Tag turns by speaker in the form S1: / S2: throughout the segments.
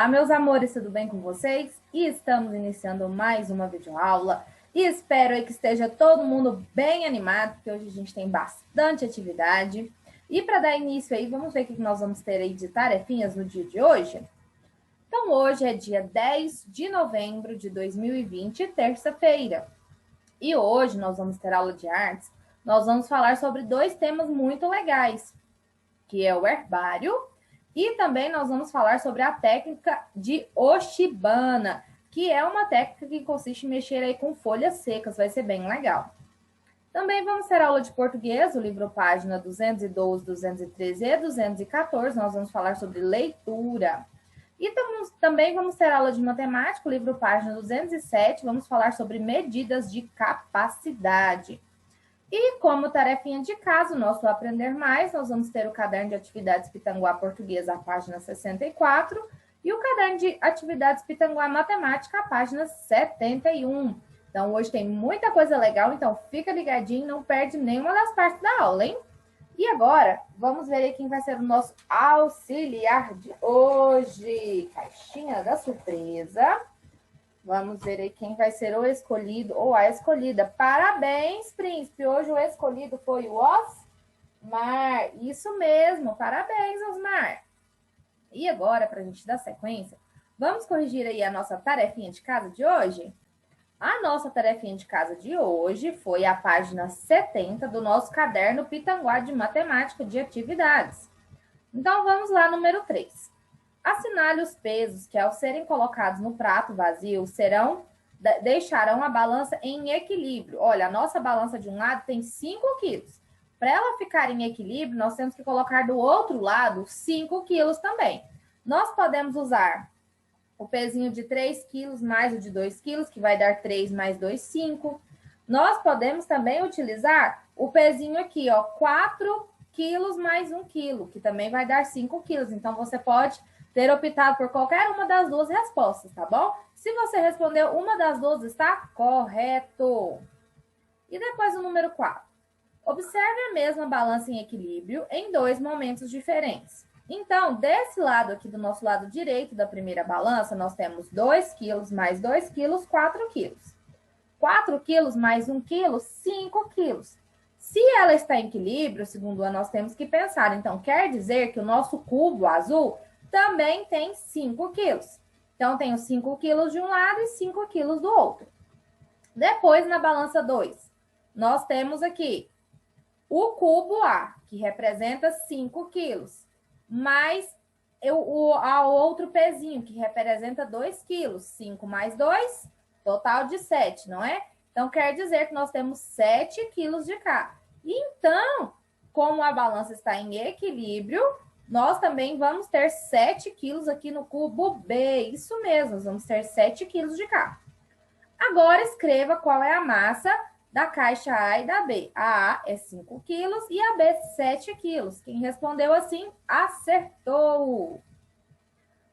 S1: Olá, meus amores, tudo bem com vocês? E estamos iniciando mais uma videoaula e espero aí que esteja todo mundo bem animado, porque hoje a gente tem bastante atividade. E para dar início aí, vamos ver o que nós vamos ter aí de tarefinhas no dia de hoje? Então, hoje é dia 10 de novembro de 2020, terça-feira. E hoje nós vamos ter aula de artes. Nós vamos falar sobre dois temas muito legais, que é o herbário, e também nós vamos falar sobre a técnica de Oshibana, que é uma técnica que consiste em mexer aí com folhas secas, vai ser bem legal. Também vamos ter aula de português, o livro página 212, 213 e 214, nós vamos falar sobre leitura. E também vamos ter aula de matemática, o livro página 207, vamos falar sobre medidas de capacidade. E como tarefinha de casa, o nosso Aprender Mais, nós vamos ter o caderno de atividades Pitanguá Portuguesa, a página 64, e o caderno de atividades Pitanguá Matemática, a página 71. Então, hoje tem muita coisa legal, então fica ligadinho, não perde nenhuma das partes da aula, hein? E agora, vamos ver aí quem vai ser o nosso auxiliar de hoje. Caixinha da surpresa. Vamos ver aí quem vai ser o escolhido ou a escolhida. Parabéns, príncipe! Hoje o escolhido foi o Osmar. Isso mesmo, parabéns, Osmar! E agora, para a gente dar sequência, vamos corrigir aí a nossa tarefinha de casa de hoje? A nossa tarefinha de casa de hoje foi a página 70 do nosso caderno Pitanguá de Matemática de Atividades. Então, vamos lá, número 3. Assinale os pesos que, ao serem colocados no prato vazio, deixarão a balança em equilíbrio. Olha, a nossa balança de um lado tem 5 quilos. Para ela ficar em equilíbrio, nós temos que colocar do outro lado 5 quilos também. Nós podemos usar o pezinho de 3 quilos mais o de 2 quilos, que vai dar 3 mais 2, 5. Nós podemos também utilizar o pezinho aqui, ó, 4 quilos mais 1 quilo, que também vai dar 5 quilos. Então, você pode ter optado por qualquer uma das duas respostas, tá bom? Se você respondeu uma das duas, está correto. E depois o número 4. Observe a mesma balança em equilíbrio em dois momentos diferentes. Então, desse lado aqui, do nosso lado direito da primeira balança, nós temos 2 quilos mais 2 quilos, 4 quilos. 4 quilos mais 1 quilo, 5 quilos. Se ela está em equilíbrio, segundo nós temos que pensar. Então, quer dizer que o nosso cubo azul também tem 5 quilos. Então, tenho 5 quilos de um lado e 5 quilos do outro. Depois, na balança 2, nós temos aqui o cubo A, que representa 5 quilos, mais o outro pezinho, que representa 2 quilos. 5 mais 2, total de 7, não é? Então, quer dizer que nós temos 7 quilos de cá. Então, como a balança está em equilíbrio, nós também vamos ter 7 quilos aqui no cubo B. Isso mesmo, nós vamos ter 7 quilos de cá. Agora, escreva qual é a massa da caixa A e da B. A A é 5 quilos e a B 7 quilos. Quem respondeu assim, acertou.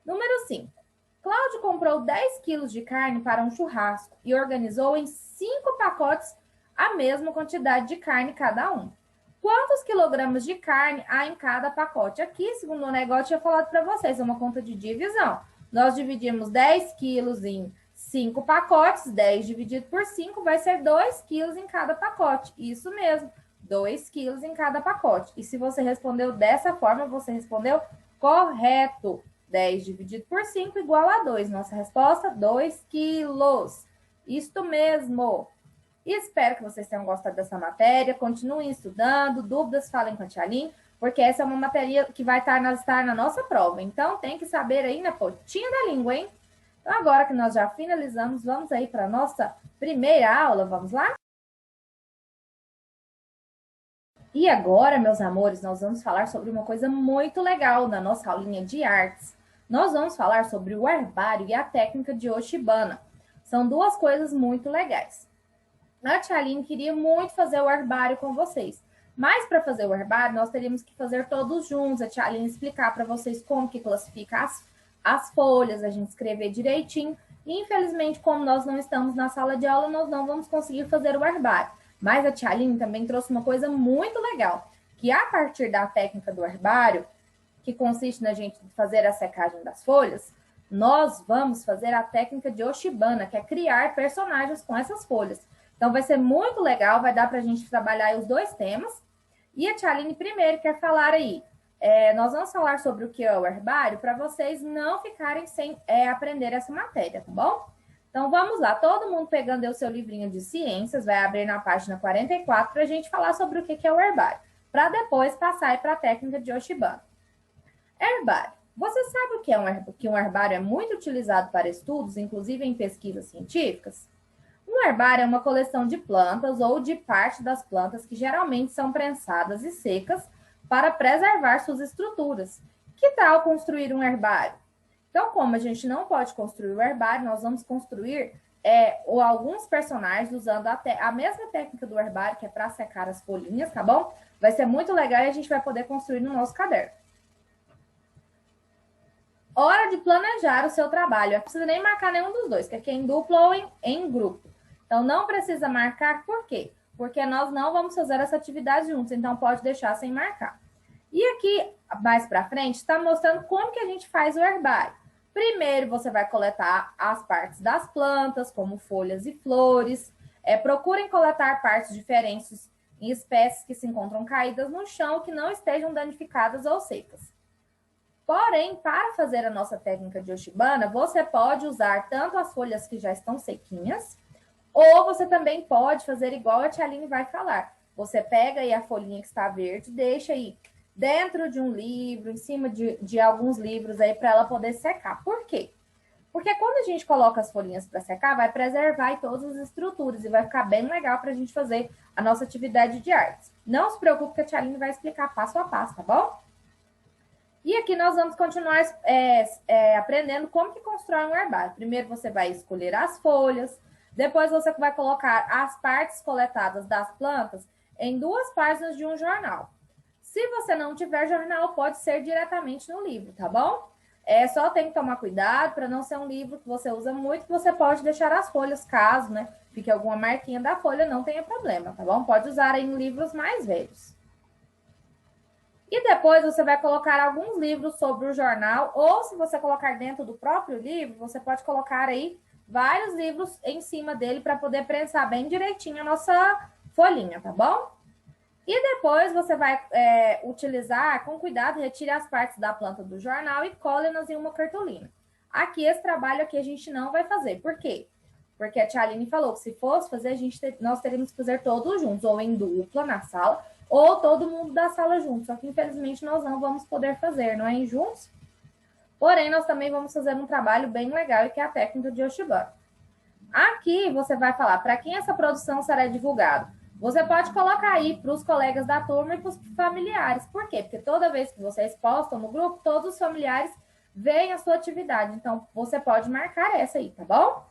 S1: Número 5. Cláudio comprou 10 quilos de carne para um churrasco e organizou em 5 pacotes a mesma quantidade de carne cada um. Quantos quilogramas de carne há em cada pacote? Aqui, segundo o negócio, eu tinha falado para vocês, é uma conta de divisão. Nós dividimos 10 quilos em 5 pacotes, 10 dividido por 5 vai ser 2 quilos em cada pacote. Isso mesmo, 2 quilos em cada pacote. E se você respondeu dessa forma, você respondeu correto. 10 dividido por 5 igual a 2. Nossa resposta, 2 quilos. Isto mesmo. E espero que vocês tenham gostado dessa matéria. Continuem estudando. Dúvidas, falem com a Tia Aline, porque essa é uma matéria que vai estar na nossa prova. Então, tem que saber aí na pontinha da língua, hein? Então, agora que nós já finalizamos, vamos aí para a nossa primeira aula. Vamos lá? E agora, meus amores, nós vamos falar sobre uma coisa muito legal na nossa aulinha de artes. Nós vamos falar sobre o herbário e a técnica de Oshibana. São duas coisas muito legais. A Tia Aline queria muito fazer o herbário com vocês. Mas para fazer o herbário, nós teríamos que fazer todos juntos. A Tia Aline explicar para vocês como que classifica as folhas, a gente escrever direitinho. E, infelizmente, como nós não estamos na sala de aula, nós não vamos conseguir fazer o herbário. Mas a Tia Aline também trouxe uma coisa muito legal, que a partir da técnica do herbário, que consiste na gente fazer a secagem das folhas, nós vamos fazer a técnica de Oshibana, que é criar personagens com essas folhas. Então, vai ser muito legal, vai dar para a gente trabalhar os dois temas. E a Tia Aline primeiro quer falar aí. Nós vamos falar sobre o que é o herbário para vocês não ficarem sem aprender essa matéria, tá bom? Então, vamos lá. Todo mundo pegando o seu livrinho de ciências, vai abrir na página 44 para a gente falar sobre o que é o herbário, para depois passar para a técnica de Oshibana. Herbário. Você sabe o que que um herbário é muito utilizado para estudos, inclusive em pesquisas científicas? Um herbário é uma coleção de plantas ou de parte das plantas que geralmente são prensadas e secas para preservar suas estruturas. Que tal construir um herbário? Então, como a gente não pode construir o herbário, nós vamos construir alguns personagens usando a mesma técnica do herbário, que é para secar as folhinhas, tá bom? Vai ser muito legal e a gente vai poder construir no nosso caderno. Hora de planejar o seu trabalho. Não precisa nem marcar nenhum dos dois, que aqui é em dupla ou em grupo. Então, não precisa marcar, por quê? Porque nós não vamos fazer essa atividade juntos, então pode deixar sem marcar. E aqui, mais para frente, está mostrando como que a gente faz o herbário. Primeiro, você vai coletar as partes das plantas, como folhas e flores. Procurem coletar partes diferentes em espécies que se encontram caídas no chão, que não estejam danificadas ou secas. Porém, para fazer a nossa técnica de Oshibana, você pode usar tanto as folhas que já estão sequinhas, ou você também pode fazer igual a Tia Aline vai falar. Você pega aí a folhinha que está verde, deixa aí dentro de um livro, em cima de alguns livros aí para ela poder secar. Por quê? Porque quando a gente coloca as folhinhas para secar, vai preservar aí todas as estruturas e vai ficar bem legal para a gente fazer a nossa atividade de artes. Não se preocupe que a Tia Aline vai explicar passo a passo, tá bom? E aqui nós vamos continuar aprendendo como que constrói um herbário. Primeiro você vai escolher as folhas, depois você vai colocar as partes coletadas das plantas em 2 páginas de um jornal. Se você não tiver jornal, pode ser diretamente no livro, tá bom? Só tem que tomar cuidado para não ser um livro que você usa muito, que você pode deixar as folhas, caso, né, fique alguma marquinha da folha, não tenha problema, tá bom? Pode usar em livros mais velhos. E depois você vai colocar alguns livros sobre o jornal, ou se você colocar dentro do próprio livro, você pode colocar aí vários livros em cima dele para poder prensar bem direitinho a nossa folhinha, tá bom? E depois você vai utilizar, com cuidado, retire as partes da planta do jornal e cole-nas em uma cartolina. Aqui, esse trabalho aqui a gente não vai fazer. Por quê? Porque a Tia Aline falou que se fosse fazer, nós teríamos que fazer todos juntos, ou em dupla na sala, ou todo mundo da sala junto. Só que, infelizmente, nós não vamos poder fazer, não é em juntos? Porém, nós também vamos fazer um trabalho bem legal, que é a técnica de Oshibana. Aqui, você vai falar para quem essa produção será divulgada. Você pode colocar aí para os colegas da turma e para os familiares. Por quê? Porque toda vez que vocês postam no grupo, todos os familiares veem a sua atividade. Então, você pode marcar essa aí, tá bom?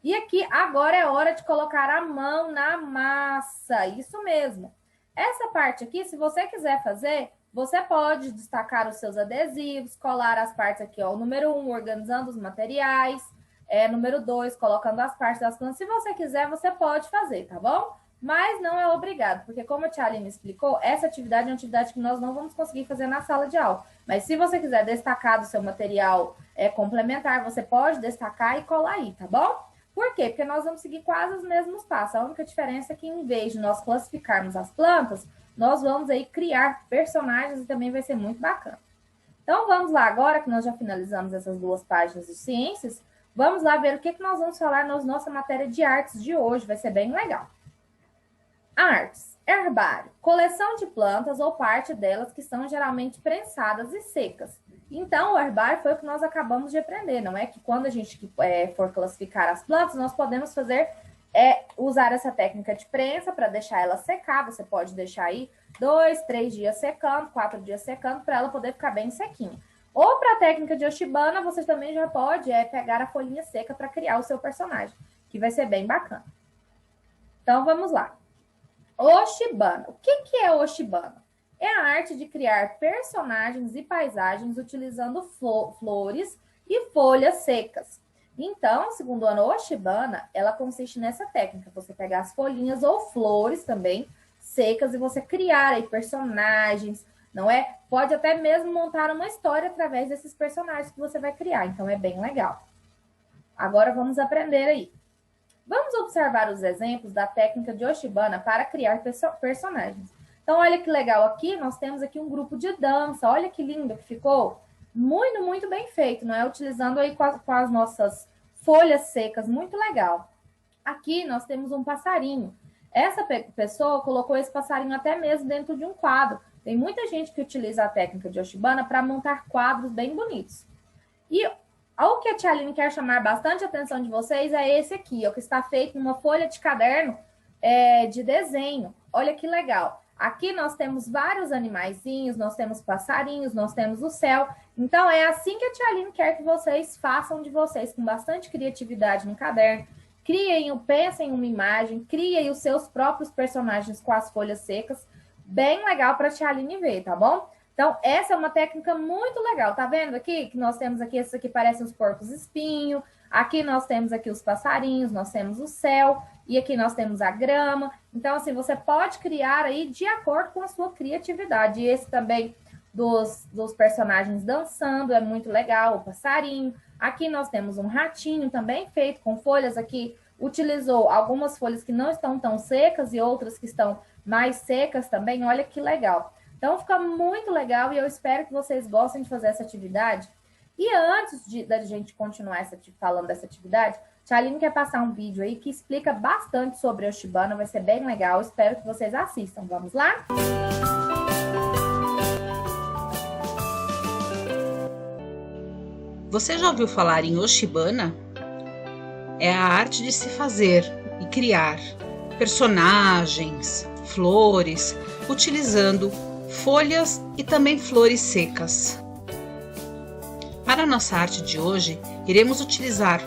S1: E aqui, agora é hora de colocar a mão na massa. Isso mesmo. Essa parte aqui, se você quiser fazer, você pode destacar os seus adesivos, colar as partes aqui, ó. O número 1, organizando os materiais. Número 2, colocando as partes das plantas. Se você quiser, você pode fazer, tá bom? Mas não é obrigado, porque como a Tia Aline explicou, essa atividade é uma atividade que nós não vamos conseguir fazer na sala de aula. Mas se você quiser destacar do seu material complementar, você pode destacar e colar aí, tá bom? Por quê? Porque nós vamos seguir quase os mesmos passos. A única diferença é que, em vez de nós classificarmos as plantas, nós vamos aí criar personagens e também vai ser muito bacana. Então, vamos lá agora, que nós já finalizamos essas 2 páginas de ciências, vamos lá ver o que nós vamos falar na nossa matéria de artes de hoje. Vai ser bem legal. Artes. Herbário. Coleção de plantas ou parte delas que são geralmente prensadas e secas. Então, o herbário foi o que nós acabamos de aprender. Não é que quando a gente for classificar as plantas, nós podemos fazer usar essa técnica de prensa para deixar ela secar. Você pode deixar aí 2, 3 dias secando, 4 dias secando, para ela poder ficar bem sequinha. Ou para a técnica de Oshibana, você também já pode pegar a folhinha seca para criar o seu personagem, que vai ser bem bacana. Então, vamos lá. Oshibana. O que é Oshibana? É a arte de criar personagens e paisagens utilizando flores e folhas secas. Então, segundo a Oshibana, ela consiste nessa técnica. Você pegar as folhinhas ou flores também secas e você criar aí personagens, não é? Pode até mesmo montar uma história através desses personagens que você vai criar, então é bem legal. Agora vamos aprender aí. Vamos observar os exemplos da técnica de Oshibana para criar personagens. Então, olha que legal aqui, nós temos aqui um grupo de dança, olha que lindo que ficou. Muito, muito bem feito, não é? Utilizando aí com as nossas folhas secas, muito legal. Aqui nós temos um passarinho. Essa pessoa colocou esse passarinho até mesmo dentro de um quadro. Tem muita gente que utiliza a técnica de Oshibana para montar quadros bem bonitos. E o que a Tia Aline quer chamar bastante a atenção de vocês é esse aqui, ó, que está feito numa folha de caderno de desenho. Olha que legal. Aqui nós temos vários animaizinhos, nós temos passarinhos, nós temos o céu. Então, é assim que a Tia Aline quer que vocês façam de vocês, com bastante criatividade no caderno. Criem, pensem em uma imagem, criem os seus próprios personagens com as folhas secas. Bem legal para a Tia Aline ver, tá bom? Então, essa é uma técnica muito legal. Tá vendo aqui? Que nós temos aqui, esses aqui parecem os porcos espinho. Aqui nós temos aqui os passarinhos, nós temos o céu. E aqui nós temos a grama. Então, assim, você pode criar aí de acordo com a sua criatividade. E esse também dos personagens dançando é muito legal, o passarinho. Aqui nós temos um ratinho também feito com folhas aqui. Utilizou algumas folhas que não estão tão secas e outras que estão mais secas também. Olha que legal. Então, fica muito legal e eu espero que vocês gostem de fazer essa atividade. E antes da gente continuar falando dessa atividade, Tia Aline quer passar um vídeo aí que explica bastante sobre a Oshibana, vai ser bem legal, espero que vocês assistam. Vamos lá?
S2: Você já ouviu falar em Oshibana? É a arte de se fazer e criar personagens, flores, utilizando folhas e também flores secas. Para a nossa arte de hoje, iremos utilizar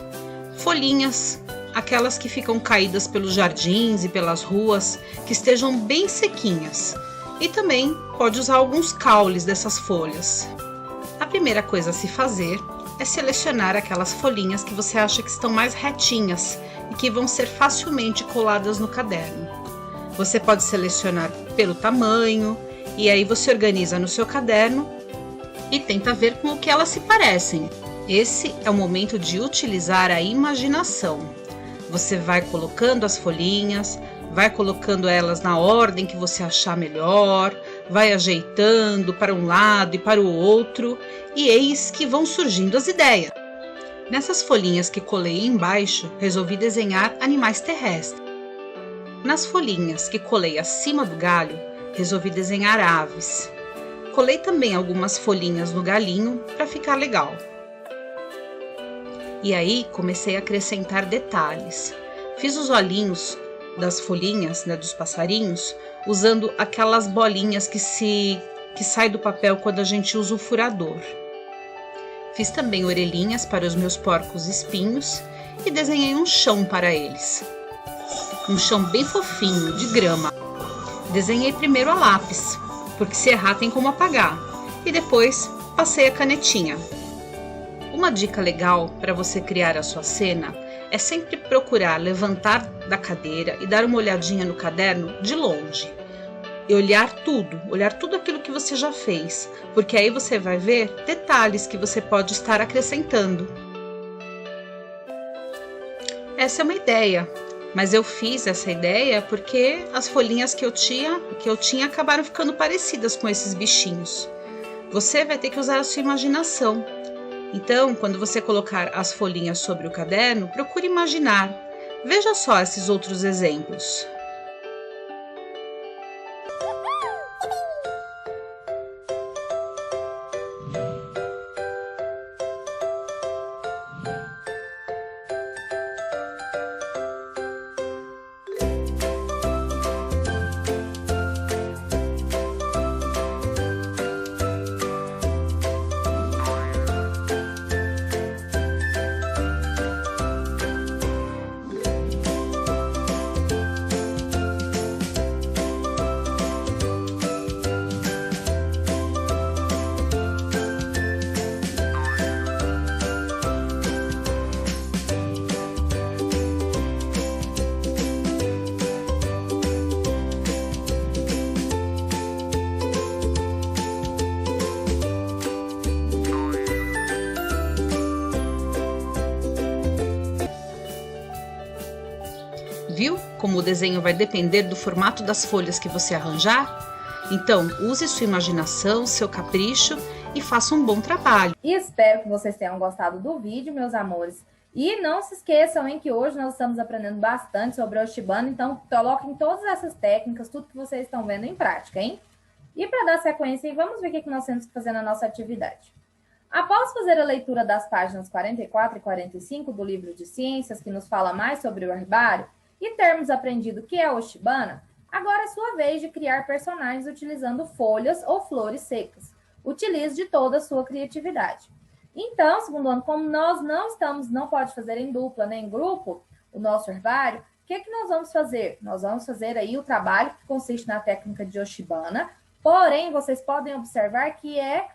S2: folhinhas, aquelas que ficam caídas pelos jardins e pelas ruas, que estejam bem sequinhas. E também pode usar alguns caules dessas folhas. A primeira coisa a se fazer é selecionar aquelas folhinhas que você acha que estão mais retinhas e que vão ser facilmente coladas no caderno. Você pode selecionar pelo tamanho, e aí você organiza no seu caderno e tenta ver com o que elas se parecem. Esse é o momento de utilizar a imaginação. Você vai colocando as folhinhas, vai colocando elas na ordem que você achar melhor, vai ajeitando para um lado e para o outro, e eis que vão surgindo as ideias. Nessas folhinhas que colei embaixo, resolvi desenhar animais terrestres. Nas folhinhas que colei acima do galho, resolvi desenhar aves. Colei também algumas folhinhas no galinho para ficar legal. E aí comecei a acrescentar detalhes. Fiz os olhinhos das folhinhas, dos passarinhos, usando aquelas bolinhas que saem do papel quando a gente usa o furador. Fiz também orelhinhas para os meus porcos espinhos e desenhei um chão para eles. Um chão bem fofinho, de grama. Desenhei primeiro a lápis, porque se errar tem como apagar, e depois passei a canetinha. Uma dica legal para você criar a sua cena é sempre procurar levantar da cadeira e dar uma olhadinha no caderno de longe. E olhar tudo aquilo que você já fez, porque aí você vai ver detalhes que você pode estar acrescentando. Essa é uma ideia, mas eu fiz essa ideia porque as folhinhas que eu tinha acabaram ficando parecidas com esses bichinhos. Você vai ter que usar a sua imaginação. Então, quando você colocar as folhinhas sobre o caderno, procure imaginar. Veja só esses outros exemplos. como o desenho vai depender do formato das folhas que você arranjar, então use sua imaginação, seu capricho e faça um bom trabalho.
S1: E espero que vocês tenham gostado do vídeo, meus amores. E não se esqueçam, hein, que hoje nós estamos aprendendo bastante sobre o Oshibana, então coloquem todas essas técnicas, tudo que vocês estão vendo em prática, hein? E para dar sequência, vamos ver o que nós temos que fazer na nossa atividade. Após fazer a leitura das páginas 44 e 45 do livro de ciências, que nos fala mais sobre o herbário, e termos aprendido o que é o Oshibana, agora é sua vez de criar personagens utilizando folhas ou flores secas. Utilize de toda a sua criatividade. Então, segundo ano, como nós não pode fazer em dupla nem em grupo o nosso herbário, o que nós vamos fazer? Nós vamos fazer aí o trabalho que consiste na técnica de Oshibana, porém, vocês podem observar que é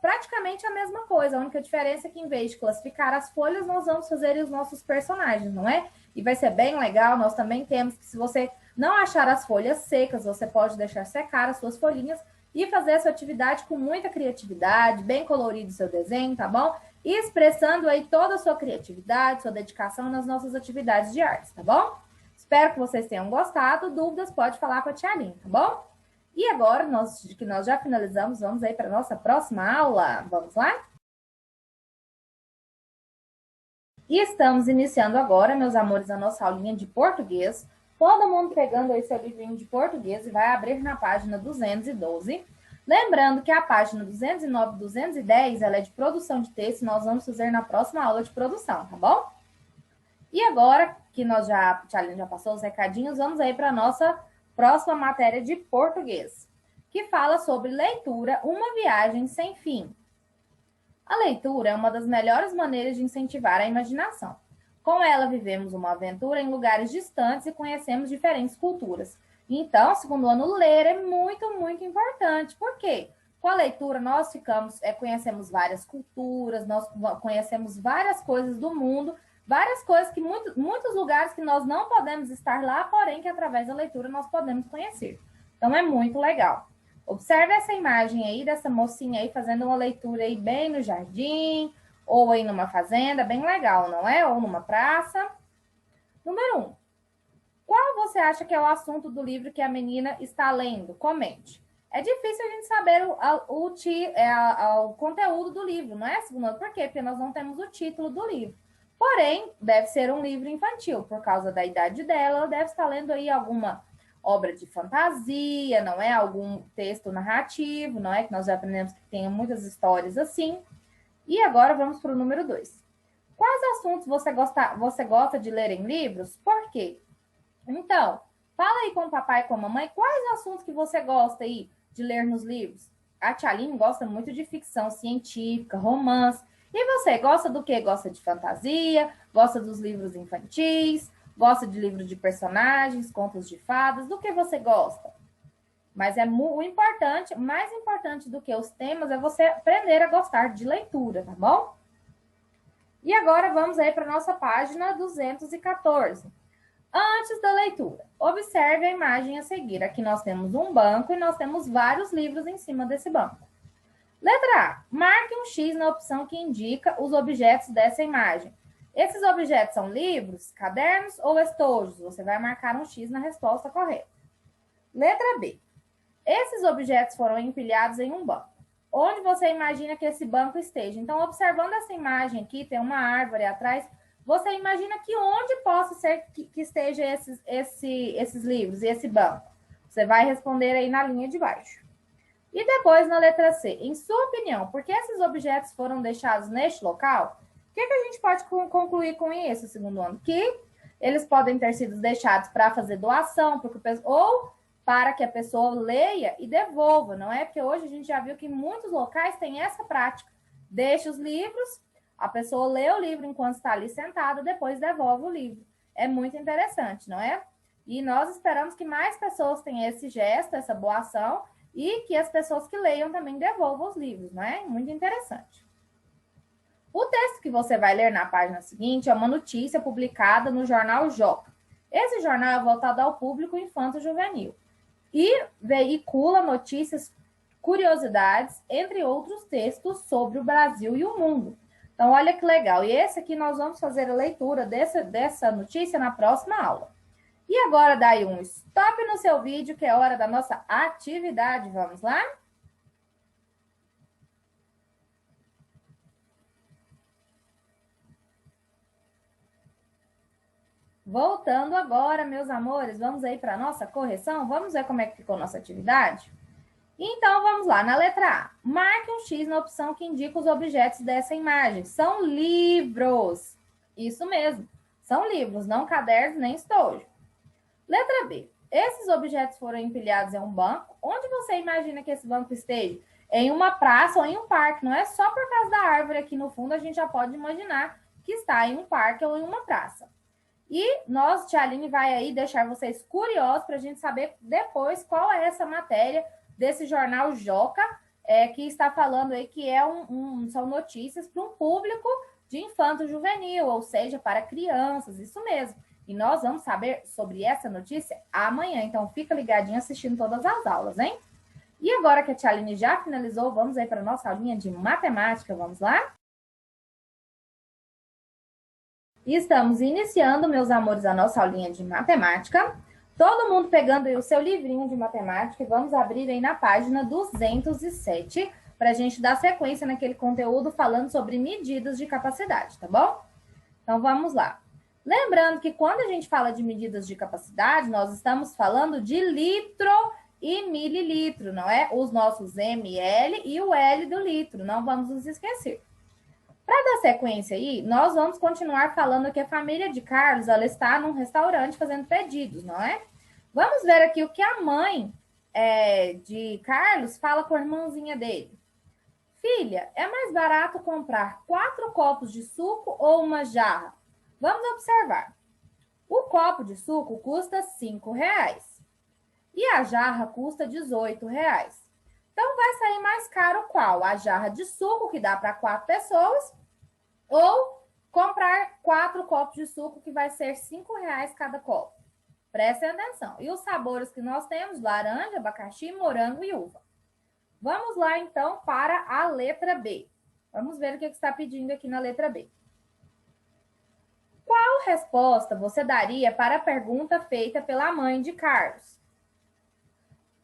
S1: praticamente a mesma coisa. A única diferença é que, em vez de classificar as folhas, nós vamos fazer os nossos personagens, não é? E vai ser bem legal. Nós também temos que, se você não achar as folhas secas, você pode deixar secar as suas folhinhas e fazer essa atividade com muita criatividade, bem colorido o seu desenho, tá bom? E expressando aí toda a sua criatividade, sua dedicação nas nossas atividades de artes, tá bom? Espero que vocês tenham gostado. Dúvidas, pode falar com a tia Aline, tá bom? E agora, que nós já finalizamos, vamos aí para a nossa próxima aula. Vamos lá? E estamos iniciando agora, meus amores, a nossa aulinha de português. Todo mundo pegando aí seu livrinho de português e vai abrir na página 212. Lembrando que a página 209 e 210, ela é de produção de texto e nós vamos fazer na próxima aula de produção, tá bom? E agora, que a tia Aline já passou os recadinhos, vamos aí para a nossa próxima matéria de português, que fala sobre leitura, uma viagem sem fim. A leitura é uma das melhores maneiras de incentivar a imaginação. Com ela, vivemos uma aventura em lugares distantes e conhecemos diferentes culturas. Então, segundo ano, ler é muito, muito importante. Por quê? Com a leitura, nós conhecemos várias culturas, nós conhecemos várias coisas do mundo, várias coisas que muitos lugares que nós não podemos estar lá, porém que através da leitura nós podemos conhecer. Então, é muito legal. Observe essa imagem aí dessa mocinha aí fazendo uma leitura aí bem no jardim, ou aí numa fazenda, bem legal, não é? Ou numa praça. Número 1. Qual você acha que é o assunto do livro que a menina está lendo? Comente. É difícil a gente saber o conteúdo do livro, não é, segundo? Por quê? Porque nós não temos o título do livro. Porém, deve ser um livro infantil, por causa da idade dela, ela deve estar lendo aí alguma obra de fantasia, não é? Algum texto narrativo, não é? Que nós já aprendemos que tem muitas histórias assim. E agora vamos para o número 2. Quais assuntos você gosta de ler em livros? Por quê? Então, fala aí com o papai e com a mamãe quais assuntos que você gosta aí de ler nos livros. A tia Aline gosta muito de ficção científica, romance. E você, gosta do quê? Gosta de fantasia? Gosta dos livros infantis? Gosta de livros de personagens, contos de fadas? Do que você gosta? Mas mais importante do que os temas é você aprender a gostar de leitura, tá bom? E agora vamos aí para a nossa página 214. Antes da leitura, observe a imagem a seguir. Aqui nós temos um banco e nós temos vários livros em cima desse banco. Letra A. Marque um X na opção que indica os objetos dessa imagem. Esses objetos são livros, cadernos ou estojos? Você vai marcar um X na resposta correta. Letra B. Esses objetos foram empilhados em um banco. Onde você imagina que esse banco esteja? Então, observando essa imagem aqui, tem uma árvore atrás, você imagina que onde possa ser que esteja esses livros e esse banco? Você vai responder aí na linha de baixo. E depois, na letra C, em sua opinião, por que esses objetos foram deixados neste local? O que a gente pode concluir com isso, segundo ano? Que eles podem ter sido deixados para fazer doação, ou para que a pessoa leia e devolva, não é? Porque hoje a gente já viu que muitos locais têm essa prática. Deixa os livros, a pessoa lê o livro enquanto está ali sentada, depois devolve o livro. É muito interessante, não é? E nós esperamos que mais pessoas tenham esse gesto, essa boa ação, e que as pessoas que leiam também devolvam os livros, não é? Muito interessante. O texto que você vai ler na página seguinte é uma notícia publicada no jornal Joca. Esse jornal é voltado ao público infanto-juvenil e veicula notícias, curiosidades, entre outros textos sobre o Brasil e o mundo. Então, olha que legal. E esse aqui nós vamos fazer a leitura dessa notícia na próxima aula. E agora dá aí um stop no seu vídeo, que é hora da nossa atividade. Vamos lá? Voltando agora, meus amores, vamos aí para a nossa correção? Vamos ver como é que ficou nossa atividade? Então, vamos lá. Na letra A, marque um X na opção que indica os objetos dessa imagem. São livros. Isso mesmo. São livros, não cadernos nem estojo. Letra B. Esses objetos foram empilhados em um banco. Onde você imagina que esse banco esteja? Em uma praça ou em um parque. Não é só por causa da árvore aqui no fundo, a gente já pode imaginar que está em um parque ou em uma praça. E nós, tia Aline, vai aí deixar vocês curiosos para a gente saber depois qual é essa matéria desse jornal Joca, que está falando aí que são notícias para um público de infanto-juvenil, ou seja, para crianças, isso mesmo. E nós vamos saber sobre essa notícia amanhã, então fica ligadinho assistindo todas as aulas, hein? E agora que a tia Aline já finalizou, vamos aí para a nossa aulinha de matemática, vamos lá? E estamos iniciando, meus amores, a nossa aulinha de matemática. Todo mundo pegando aí o seu livrinho de matemática e vamos abrir aí na página 207 para a gente dar sequência naquele conteúdo falando sobre medidas de capacidade, tá bom? Então, vamos lá. Lembrando que quando a gente fala de medidas de capacidade, nós estamos falando de litro e mililitro, não é? Os nossos ml e o L do litro, não vamos nos esquecer. Para dar sequência aí, nós vamos continuar falando que a família de Carlos, ela está num restaurante fazendo pedidos, não é? Vamos ver aqui o que a mãe de Carlos fala com a irmãzinha dele. Filha, é mais barato comprar 4 copos de suco ou uma jarra? Vamos observar. O copo de suco custa R$5 e a jarra custa R$18. Então, vai sair mais caro qual? A jarra de suco, que dá para 4 pessoas, ou comprar 4 copos de suco, que vai ser R$5 cada copo. Prestem atenção. E os sabores que nós temos? Laranja, abacaxi, morango e uva. Vamos lá, então, para a letra B. Vamos ver o que está pedindo aqui na letra B. Qual resposta você daria para a pergunta feita pela mãe de Carlos?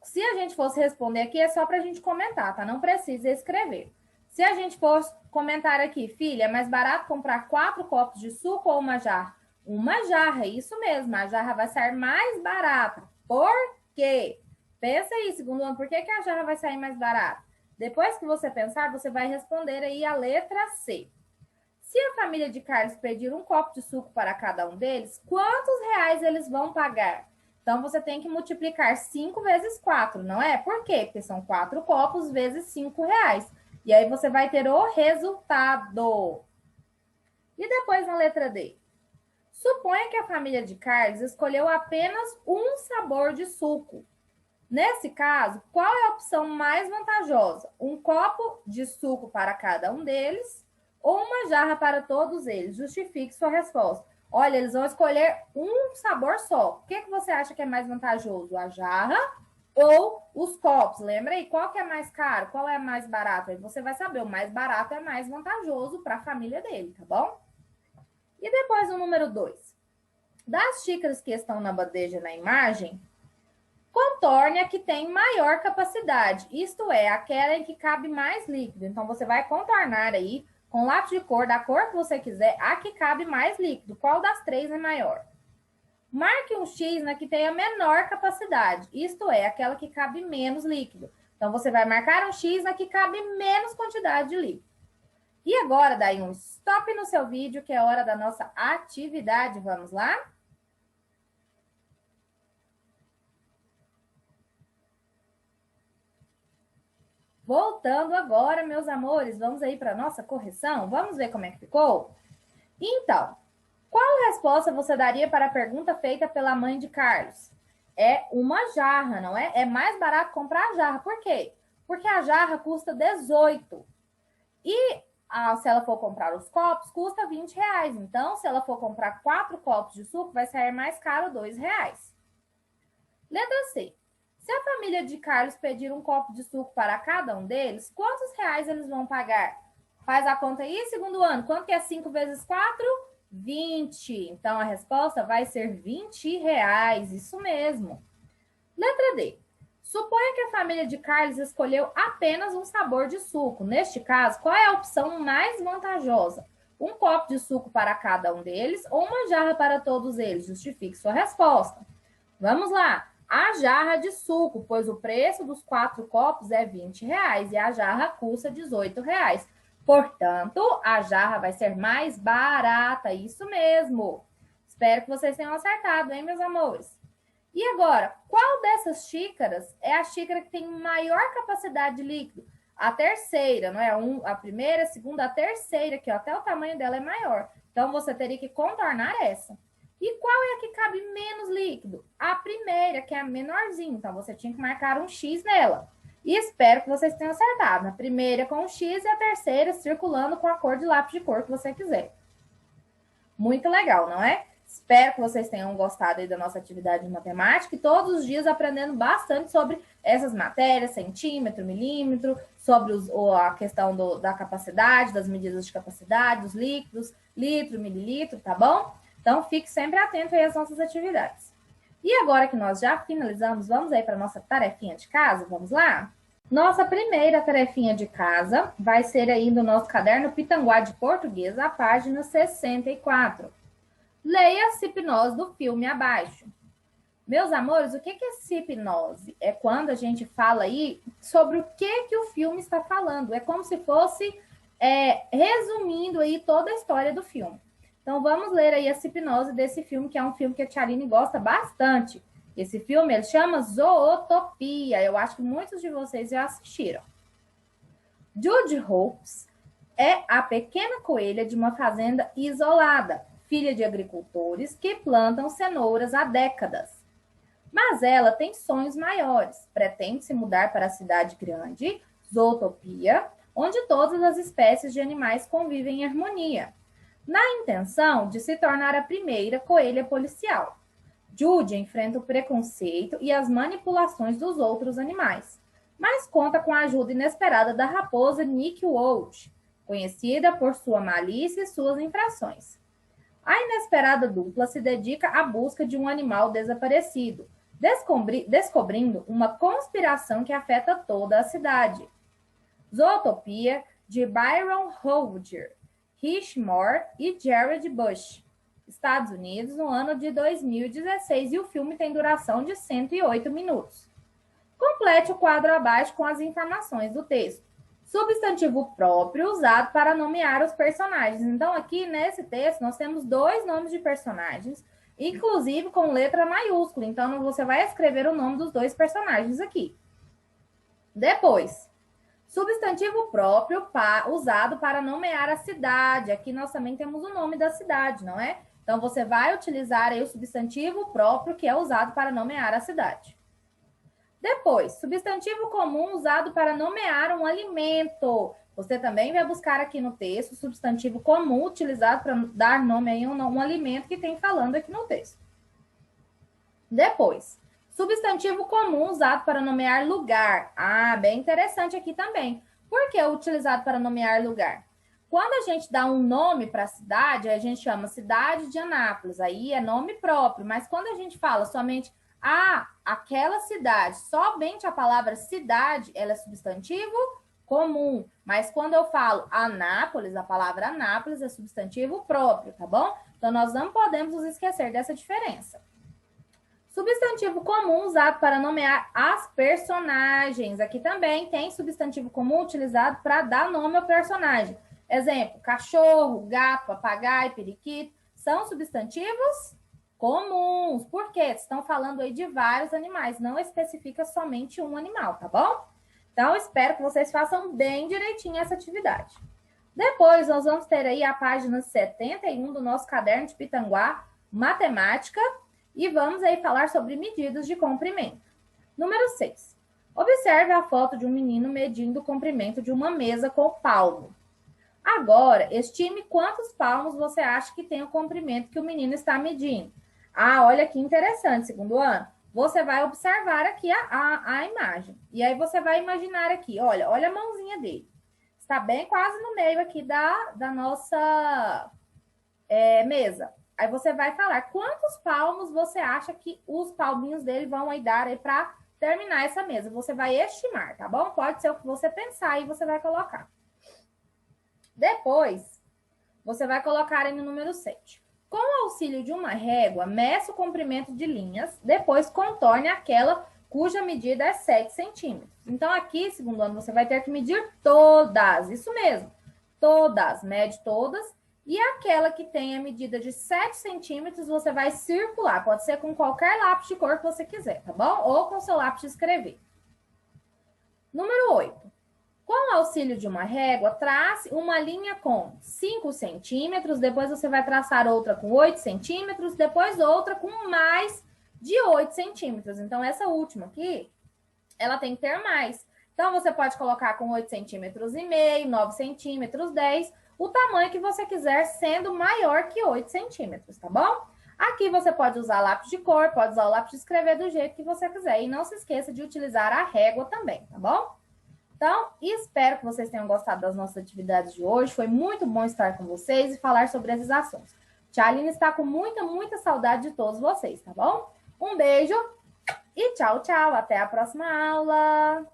S1: Se a gente fosse responder aqui, é só para a gente comentar, tá? Não precisa escrever. Se a gente fosse comentar aqui, filha, é mais barato comprar 4 copos de suco ou uma jarra? Uma jarra, isso mesmo. A jarra vai sair mais barata. Por quê? Pensa aí, segundo ano, por que a jarra vai sair mais barata? Depois que você pensar, você vai responder aí a letra C. Se a família de Carlos pedir um copo de suco para cada um deles, quantos reais eles vão pagar? Então, você tem que multiplicar 5 vezes 4, não é? Por quê? Porque são 4 copos vezes R$5. E aí, você vai ter o resultado. E depois, na letra D. Suponha que a família de Carlos escolheu apenas um sabor de suco. Nesse caso, qual é a opção mais vantajosa? Um copo de suco para cada um deles ou uma jarra para todos eles? Justifique sua resposta. Olha, eles vão escolher um sabor só. O que você acha que é mais vantajoso? A jarra ou os copos? Lembra aí, qual que é mais caro? Qual é mais barato? Aí você vai saber, o mais barato é mais vantajoso para a família dele, tá bom? E depois o número 2. Das xícaras que estão na bandeja na imagem, contorne a que tem maior capacidade, isto é, aquela em que cabe mais líquido. Então, você vai contornar aí com lápis de cor, da cor que você quiser, a que cabe mais líquido. Qual das 3 é maior? Marque um X na que tem a menor capacidade, isto é, aquela que cabe menos líquido. Então, você vai marcar um X na que cabe menos quantidade de líquido. E agora, daí um stop no seu vídeo, que é hora da nossa atividade. Vamos lá? Voltando agora, meus amores, vamos aí para a nossa correção? Vamos ver como é que ficou? Então, qual resposta você daria para a pergunta feita pela mãe de Carlos? É uma jarra, não é? É mais barato comprar a jarra. Por quê? Porque a jarra custa 18. E se ela for comprar os copos, custa R$20. Então, se ela for comprar 4 copos de suco, vai sair mais caro R$2. Letra C. Se a família de Carlos pedir um copo de suco para cada um deles, quantos reais eles vão pagar? Faz a conta aí, segundo ano. Quanto que é 5 vezes 4? 20. Então, a resposta vai ser R$ 20. Isso mesmo. Letra D. Suponha que a família de Carlos escolheu apenas um sabor de suco. Neste caso, qual é a opção mais vantajosa? Um copo de suco para cada um deles ou uma jarra para todos eles? Justifique sua resposta. Vamos lá. A jarra de suco, pois o preço dos 4 copos é R$ 20 e a jarra custa R$ 18. Portanto, a jarra vai ser mais barata. Isso mesmo. Espero que vocês tenham acertado, hein, meus amores? E agora, qual dessas xícaras é a xícara que tem maior capacidade de líquido? A terceira, não é? A primeira, a segunda, a terceira, que até o tamanho dela é maior. Então, você teria que contornar essa. E qual é a que cabe menos líquido? A primeira, que é a menorzinha. Então, você tinha que marcar um X nela. E espero que vocês tenham acertado. A primeira com um X e a terceira circulando com a cor de lápis de cor que você quiser. Muito legal, não é? Espero que vocês tenham gostado aí da nossa atividade de matemática e todos os dias aprendendo bastante sobre essas matérias, centímetro, milímetro, sobre a questão da capacidade, das medidas de capacidade, dos líquidos, litro, mililitro, tá bom? Então, fique sempre atento aí às nossas atividades. E agora que nós já finalizamos, vamos aí para a nossa tarefinha de casa? Vamos lá? Nossa primeira tarefinha de casa vai ser aí no nosso caderno Pitanguá de Português, a página 64. Leia a hipnose do filme abaixo. Meus amores, o que é hipnose? É quando a gente fala aí sobre o que o filme está falando. É como se fosse resumindo aí toda a história do filme. Então, vamos ler aí a hipnose desse filme, que é um filme que a Tia Aline gosta bastante. Esse filme, ele chama Zootopia. Eu acho que muitos de vocês já assistiram. Judy Hopps é a pequena coelha de uma fazenda isolada, filha de agricultores que plantam cenouras há décadas. Mas ela tem sonhos maiores. Pretende se mudar para a cidade grande, Zootopia, onde todas as espécies de animais convivem em harmonia, na intenção de se tornar a primeira coelha policial. Judy enfrenta o preconceito e as manipulações dos outros animais, mas conta com a ajuda inesperada da raposa Nick Wolf, conhecida por sua malícia e suas infrações. A inesperada dupla se dedica à busca de um animal desaparecido, descobrindo uma conspiração que afeta toda a cidade. Zootopia, de Byron Holder, Rich Moore e Jared Bush, Estados Unidos, no ano de 2016, e o filme tem duração de 108 minutos. Complete o quadro abaixo com as informações do texto. Substantivo próprio usado para nomear os personagens. Então, aqui nesse texto, nós temos 2 nomes de personagens, inclusive com letra maiúscula. Então, você vai escrever o nome dos 2 personagens aqui. Depois, substantivo próprio usado para nomear a cidade. Aqui nós também temos o nome da cidade, não é? Então, você vai utilizar aí o substantivo próprio que é usado para nomear a cidade. Depois, substantivo comum usado para nomear um alimento. Você também vai buscar aqui no texto o substantivo comum utilizado para dar nome a um alimento que tem falando aqui no texto. Depois, substantivo comum usado para nomear lugar. Bem interessante aqui também. Por que é utilizado para nomear lugar? Quando a gente dá um nome para a cidade, a gente chama cidade de Anápolis. Aí é nome próprio. Mas quando a gente fala somente aquela cidade, somente a palavra cidade, ela é substantivo comum. Mas quando eu falo Anápolis, a palavra Anápolis é substantivo próprio, tá bom? Então, nós não podemos nos esquecer dessa diferença. Substantivo comum usado para nomear as personagens. Aqui também tem substantivo comum utilizado para dar nome ao personagem. Exemplo, cachorro, gato, papagaio, periquito. São substantivos comuns. Por quê? Estão falando aí de vários animais, não especifica somente um animal, tá bom? Então, espero que vocês façam bem direitinho essa atividade. Depois, nós vamos ter aí a página 71 do nosso caderno de Pitanguá, Matemática, e vamos aí falar sobre medidas de comprimento. Número 6. Observe a foto de um menino medindo o comprimento de uma mesa com palmo. Agora, estime quantos palmos você acha que tem o comprimento que o menino está medindo. Olha que interessante, segundo ano. Você vai observar aqui a imagem. E aí você vai imaginar aqui, olha a mãozinha dele. Está bem quase no meio aqui da nossa mesa. Aí você vai falar quantos palmos você acha que os palminhos dele vão aí dar aí para terminar essa mesa. Você vai estimar, tá bom? Pode ser o que você pensar e você vai colocar. Depois, você vai colocar aí no número 7. Com o auxílio de uma régua, meça o comprimento de linhas, depois contorne aquela cuja medida é 7 centímetros. Então, aqui, segundo ano, você vai ter que medir todas, isso mesmo, todas, mede todas, e aquela que tem a medida de 7 centímetros, você vai circular, pode ser com qualquer lápis de cor que você quiser, tá bom? Ou com seu lápis de escrever. Número 8. Com o auxílio de uma régua, trace uma linha com 5 centímetros, depois você vai traçar outra com 8 centímetros, depois outra com mais de 8 centímetros. Então, essa última aqui, ela tem que ter mais. Então, você pode colocar com 8 centímetros e meio, 9 centímetros, 10, o tamanho que você quiser, sendo maior que 8 centímetros, tá bom? Aqui você pode usar lápis de cor, pode usar o lápis de escrever do jeito que você quiser. E não se esqueça de utilizar a régua também, tá bom? Então, espero que vocês tenham gostado das nossas atividades de hoje. Foi muito bom estar com vocês e falar sobre esses assuntos. Tia Aline está com muita saudade de todos vocês, tá bom? Um beijo e tchau, tchau. Até a próxima aula.